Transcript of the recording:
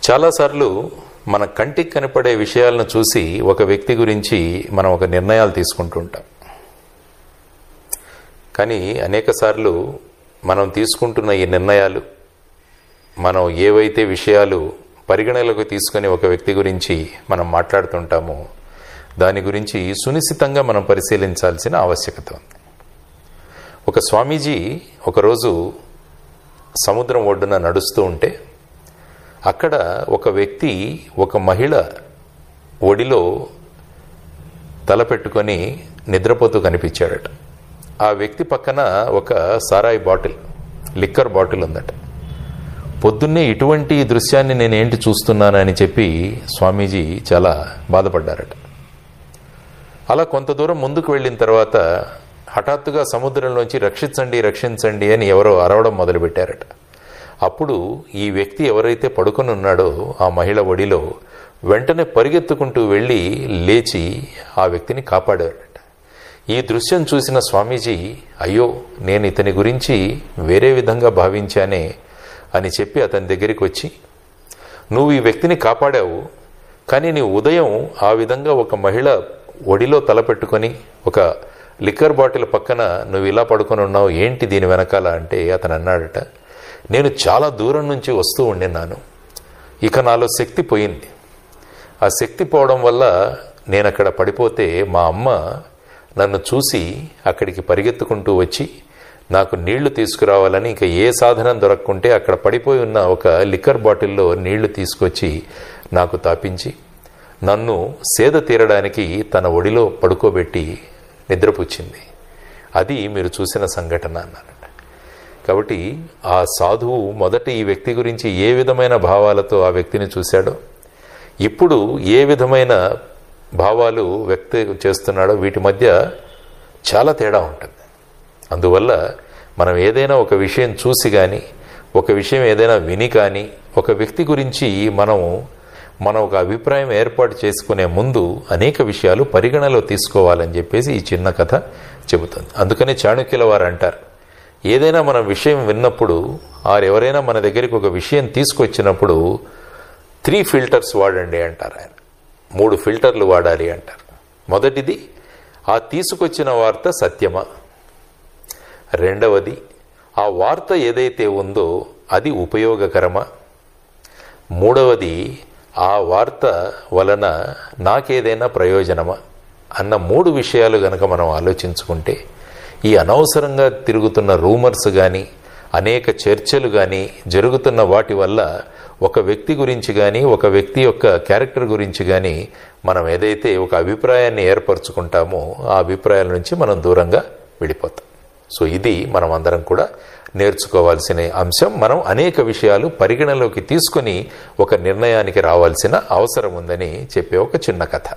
చాలాసార్లు మన కంటికి కనపడే విషయాలను చూసి ఒక వ్యక్తి గురించి మనం ఒక నిర్ణయాలు తీసుకుంటూ ఉంటాం. కానీ అనేక సార్లు మనం తీసుకుంటున్న ఈ నిర్ణయాలు, మనం ఏవైతే విషయాలు పరిగణలోకి తీసుకుని ఒక వ్యక్తి గురించి మనం మాట్లాడుతుంటామో దాని గురించి సునిశ్చితంగా మనం పరిశీలించాల్సిన ఆవశ్యకత ఉంది. ఒక స్వామీజీ ఒకరోజు సముద్రం ఒడ్డున నడుస్తూ ఉంటే అక్కడ ఒక వ్యక్తి ఒక మహిళ ఒడిలో తలపెట్టుకొని నిద్రపోతూ కనిపించాడట. ఆ వ్యక్తి పక్కన ఒక సారాయి బాటిల్, లిక్కర్ బాటిల్ ఉందట. పొద్దున్నే ఇటువంటి దృశ్యాన్ని నేనేంటి చూస్తున్నానని చెప్పి స్వామీజీ చాలా బాధపడ్డారట. అలా కొంత దూరం ముందుకు వెళ్ళిన తర్వాత హఠాత్తుగా సముద్రంలోంచి రక్షించండి రక్షించండి అని ఎవరో అరవడం మొదలుపెట్టారట. అప్పుడు ఈ వ్యక్తి ఎవరైతే పడుకొని ఉన్నాడో ఆ మహిళ ఒడిలో వెంటనే పరిగెత్తుకుంటూ వెళ్ళి లేచి ఆ వ్యక్తిని కాపాడారట. ఈ దృశ్యం చూసిన స్వామీజీ, అయ్యో నేను ఇతని గురించి వేరే విధంగా భావించానే అని చెప్పి అతని దగ్గరికి వచ్చి, నువ్వు ఈ వ్యక్తిని కాపాడావు, కానీ నీ ఉదయం ఆ విధంగా ఒక మహిళ ఒడిలో తలపెట్టుకొని ఒక లిక్కర్ బాటిల్ పక్కన నువ్వు ఇలా పడుకొని ఉన్నావు, ఏంటి దీని వెనకాల అంటే అతను అన్నాడట, నేను చాలా దూరం నుంచి వస్తూ ఉండినాను, ఇక నాలో శక్తి పోయింది. ఆ శక్తి పోవడం వల్ల నేను అక్కడ పడిపోతే మా అమ్మ నన్ను చూసి అక్కడికి పరిగెత్తుకుంటూ వచ్చి నాకు నీళ్లు తీసుకురావాలని ఇక ఏ సాధనం దొరక్కుంటే అక్కడ పడిపోయి ఉన్న ఒక లిక్కర్ బాటిల్లో నీళ్లు తీసుకొచ్చి నాకు తాపించి నన్ను సేద తీరడానికి తన ఒడిలో పడుకోబెట్టి నిద్రపుచ్చింది. అది మీరు చూసిన సంఘటన అన్నారట. కాబట్టి ఆ సాధువు మొదట ఈ వ్యక్తి గురించి ఏ విధమైన భావాలతో ఆ వ్యక్తిని చూశాడో, ఇప్పుడు ఏ విధమైన భావాలు వ్యక్తి చేస్తున్నాడో వీటి మధ్య చాలా తేడా ఉంటుంది. అందువల్ల మనం ఏదైనా ఒక విషయం చూసి కానీ, ఒక విషయం ఏదైనా విని కానీ, ఒక వ్యక్తి గురించి మనం ఒక అభిప్రాయం ఏర్పాటు చేసుకునే ముందు అనేక విషయాలు పరిగణలో తీసుకోవాలని చెప్పేసి ఈ చిన్న కథ చెబుతుంది. అందుకనే చాణక్యుల వారు అంటారు, ఏదైనా మనం విషయం విన్నప్పుడు ఎవరైనా మన దగ్గరికి ఒక విషయం తీసుకొచ్చినప్పుడు 3 ఫిల్టర్స్ వాడండి అంటారు ఆయన. 3 ఫిల్టర్లు వాడాలి అంటారు. మొదటిది, ఆ తీసుకొచ్చిన వార్త సత్యమా? రెండవది, ఆ వార్త ఏదైతే ఉందో అది ఉపయోగకరమా? మూడవది, ఆ వార్త వలన నాకేదైనా ప్రయోజనమా? అన్న 3 విషయాలు గనక మనం ఆలోచించుకుంటే ఈ అనవసరంగా తిరుగుతున్న రూమర్స్ కానీ, అనేక చర్చలు కానీ జరుగుతున్న వాటి వల్ల ఒక వ్యక్తి గురించి కానీ, ఒక వ్యక్తి యొక్క క్యారెక్టర్ గురించి కానీ మనం ఏదైతే ఒక అభిప్రాయాన్ని ఏర్పరచుకుంటామో ఆ అభిప్రాయాల నుంచి మనం దూరంగా వెళ్ళిపోతాం. సో ఇది మనం అందరం కూడా నేర్చుకోవాల్సిన అంశం. మనం అనేక విషయాలు పరిగణలోకి తీసుకుని ఒక నిర్ణయానికి రావాల్సిన అవసరం ఉందని చెప్పే ఒక చిన్న కథ.